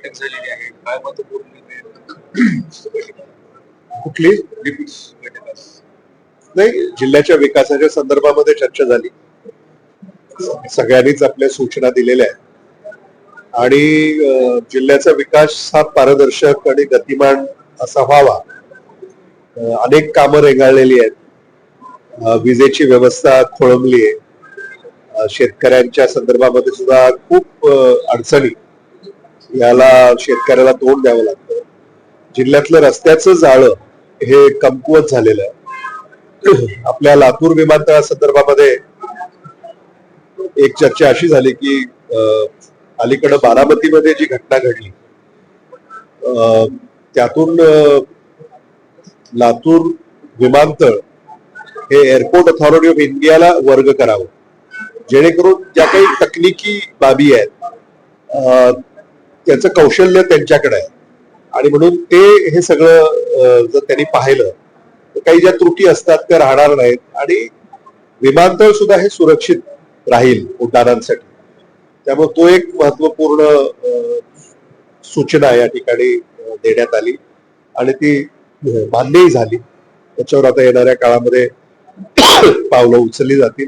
बैठक झालेली आहे, काय महत्वपूर्ण निर्णय कुठली बैठक नाही, जिल्ह्याच्या विकासाच्या संदर्भामध्ये चर्चा झाली. सगळ्यांनीच आपल्या सूचना दिलेल्या आहेत आणि जिल्ह्याचा विकास हा पारदर्शक आणि गतिमान असा व्हावा. अनेक कामं रेंगाळलेली आहेत. विजेची व्यवस्था खोळंबली आहे. शेतकऱ्यांच्या संदर्भामध्ये सुद्धा खूप अडचणी याला शेतकऱ्याला तोंड द्यावं लागतं. जिल्ह्यातलं रस्त्याचं जाळं हे कमकुवत झालेलं आहे. आपल्या लातूर विमानतळा संदर्भामध्ये एक चर्चा अशी झाली की अलीकडे बारामतीमध्ये जी घटना घडली त्यातून लातूर विमानतळ हे एअरपोर्ट अथॉरिटी ऑफ इंडियाला वर्ग करावं, जेणेकरून ज्या काही तकनिकी बाबी आहेत त्याचं कौशल्य त्यांच्याकडे आहे आणि म्हणून ते हे सगळं जर त्यांनी पाहिलं तर काही ज्या त्रुटी असतात त्या राहणार नाहीत आणि विमानतळ सुद्धा हे सुरक्षित राहील उड्डाणांसाठी. त्यामुळे तो एक महत्वपूर्ण सूचना या ठिकाणी देण्यात आली आणि ती मान्यही झाली. त्याच्यावर आता येणाऱ्या काळामध्ये पावलं उचलली जातील.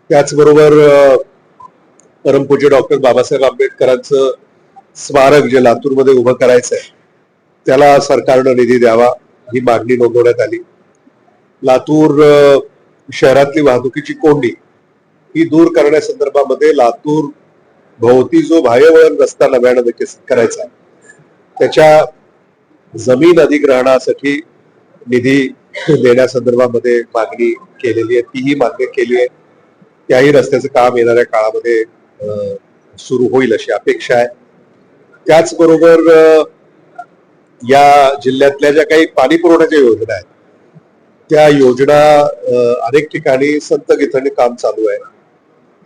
त्याचबरोबर परमपूज्य डॉक्टर बाबासाहेब आंबेडकरांचं स्मारक जे लातूरमध्ये उभं करायचं आहे त्याला सरकारनं निधी द्यावा ही मागणी नोंदवण्यात आली. लातूर शहरातली वाहतुकीची कोंडी ही दूर करण्यासंदर्भामध्ये लातूर भोवती जो बाह्यवळण रस्ता नव्यानं विकसित करायचा त्याच्या जमीन अधिग्रहणासाठी निधी देण्यासंदर्भामध्ये मागणी केलेली आहे. तीही मान्य केली आहे. त्याही रस्त्याचं काम येणाऱ्या काळामध्ये सुरू होईल अशी अपेक्षा आहे. त्याचबरोबर या जिल्ह्यातल्या ज्या काही पाणी पुरवठ्याच्या योजना आहेत त्या योजना अनेक ठिकाणी संत गतीने काम चालू आहे.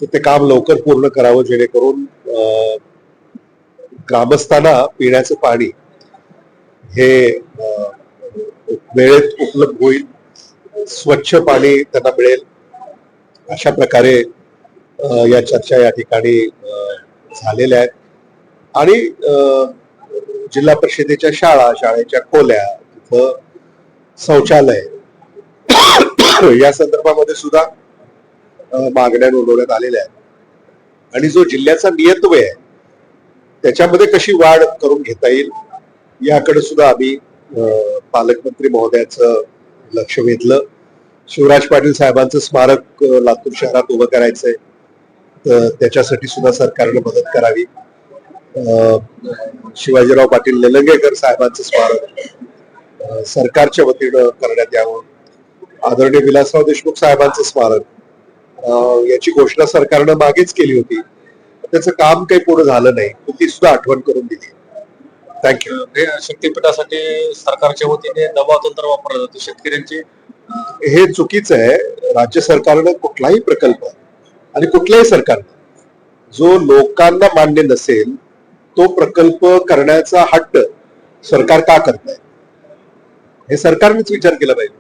तर ते काम लवकर पूर्ण करावं जेणेकरून ग्रामस्थांना पिण्याचं पाणी हे वेळेत उपलब्ध होईल, स्वच्छ पाणी त्यांना मिळेल. अशा प्रकारे या चर्चा या ठिकाणी झालेल्या आहेत आणि जिल्हा परिषदेच्या शाळेच्या खोल्या, तिथं शौचालय या संदर्भामध्ये सुद्धा मागण्या नोंदवण्यात आलेल्या आहेत आणि जो जिल्ह्याचा नियतव्यय आहे त्याच्यामध्ये कशी वाढ करून घेता येईल याकडे सुद्धा आम्ही पालकमंत्री महोदयाचं लक्ष वेधलं. शिवराज पाटील साहेबांचं स्मारक लातूर शहरात उभं करायचंय तर त्याच्यासाठी सुद्धा सरकारने मदत करावी. शिवाजीराव पाटील निलंगेकर साहेबांचं स्मारक सरकारच्या वतीनं करण्यात यावं. आदरणीय विलासराव देशमुख साहेबांचं स्मारक याची घोषणा सरकारनं मागेच केली होती. त्याचं काम काही पुढे झालं नाही, ती सुद्धा आठवण करून दिली. थँक्यू. शक्तीपीठासाठी सरकारच्या वतीने दबाव तंत्र वापरलं जातं शेतकऱ्यांची, हे चुकीचं आहे. राज्य सरकारनं कुठलाही प्रकल्प आणि कुठल्याही सरकारनं जो लोकांना मान्य नसेल तो प्रकल्प करण्याचा हट्ट सरकार का करताय हे सरकारनेच विचार केला पाहिजे.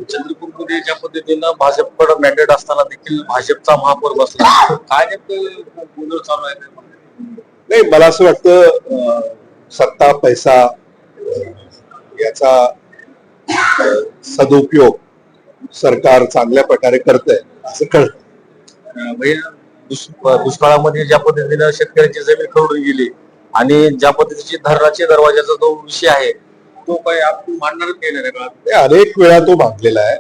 चंद्रपूरमध्ये ज्या पद्धतीनं भाजपकडे मॅन्डेट असताना देखील भाजपचा महापौर बसला, काय नेमकं गोंधळ चालू आहे? नाही, मला असं वाटतं सत्ता पैसा याचा सदुपयोग सरकार चांगल्या प्रकारे करतंय असं कळतं. दुष्काळामध्ये ज्या पद्धतीनं शेतकऱ्यांची जमीन खरडून गेली आणि ज्या पद्धतीची धरणाच्या दरवाजाचा जो विषय आहे तो काही आपण मांडणार केलेला काळात अनेक वेळा तो मागलेला आहे.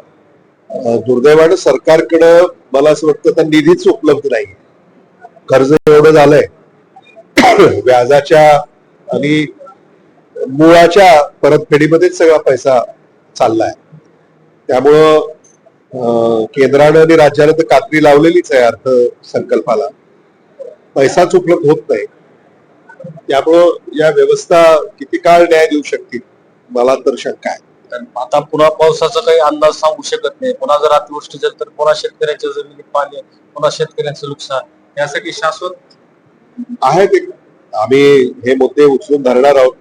दुर्दैवानं सरकारकडं मला असं वाटतं तर निधीच उपलब्ध नाही. कर्ज एवढं झालंय व्याजाच्या आणि मुळाच्या परतफेडीमध्येच सगळा पैसा चाललाय. त्यामुळं केंद्रानं आणि राज्यानं तर कात्री लावलेलीच आहे अर्थसंकल्पाला, पैसाच उपलब्ध होत नाही. त्यामुळं या व्यवस्था किती काळ न्याय देऊ शकतील मला तर शंका आहे. आता पुन्हा पावसाचा काही अंदाज सांगू शकत नाही. पुन्हा जर अतिवृष्टी झाली तर पुन्हा शेतकऱ्यांच्या जमिनीत पाणी, पुन्हा शेतकऱ्यांचं नुकसान. यासाठी शाश्वत आहे ते आम्ही हे मुद्दे उचलून धरणार आहोत.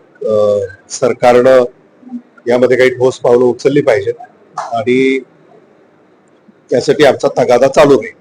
सरकारनं यामध्ये काही ठोस पावलं उचलली पाहिजेत आणि त्यासाठी आमचा तगादा चालू राहील.